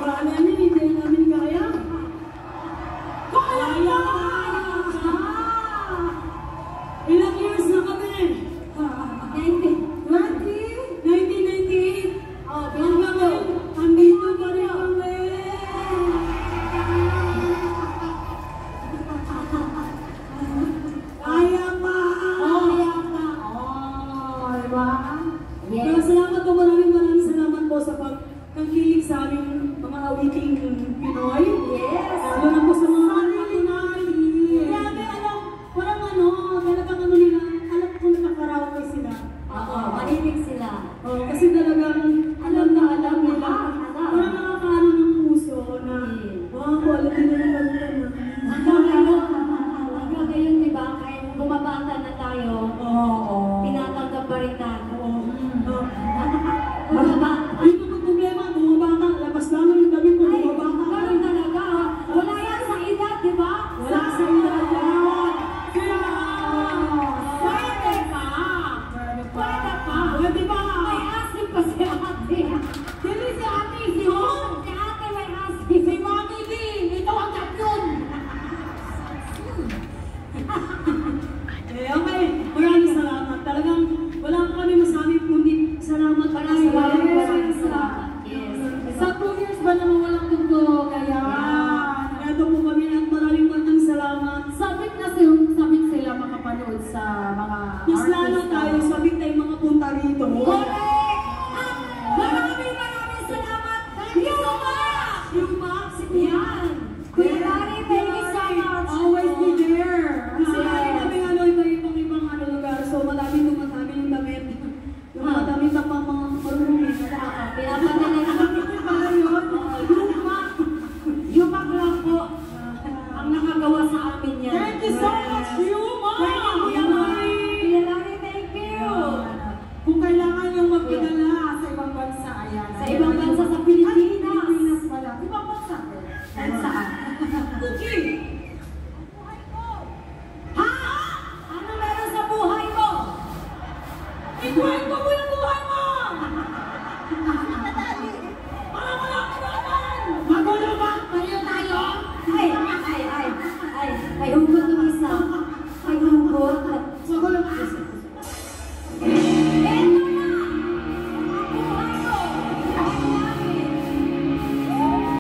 marami yan eh, hindi namin kaya. Kaya! Ilang years na kami? 1998. Hanggang ngayon, andito pa rin kami. Kaya pa! Diba? Pero salamat po, maraming salamat po sa pagkikilig sa aming mga awiting Pinoy. Yes! Lalo na po sa mga Pinoy. Grabe, parang talagang nila, alam ko nakakaraoke sila. Oo, mahilig sila. Kasi talagang alam nila. Parang nakakaano ng puso na, wow, alam nila na gano'n na. Hanggang ngayon, di ba, kahit bumabata na tayo, tinatanggap pa rin tayo. Ay, mga problema, bumabata, labas namin yung damit ko, bumabata. Ganun talaga. Wala yan sa edad, di ba? Wala sa edad yan. Kaya, pwede pa. Pwede pa. May asin pa si ate. Dili si ate, si Hon. Si ate may asin. Si Mami D, ito ang champion. Okay, maraming salamat. Talagang wala pa kami masabi kundi salamat para sa Maraming salamat. Yes. Sa 2 years ba naman walang tugtog? Kaya, ito po kami at maraming salamat. Sabit sila makapanood sa mga Mas lalo tayo, sabit tayong mga punta rito. Correct! Maraming salamat! Yuma! Yan! Kuya Larry, thank you so much! Always be there! Kasi kami ibang lugar, so madami yung damit. Yung mga damit na pang mga marumi. Pinapadala namin yung maglang po ang nakagawa sa amin yan. Thank you so much, Yuma! Thank you, Kuya Larry! Kuya Larry, thank you! Kung kailangan yung magpadala sa ibang bansa, ayan. Sa ibang bansa sa Pilipinas. Pilipinas pala. Ibang bansa. Saan? Cookie! Ha? Ano meron sa buhay mo? Ikwento mo yung buhay mo! Para wala ka naman! Magulo ba? Tayo tayo! Ay!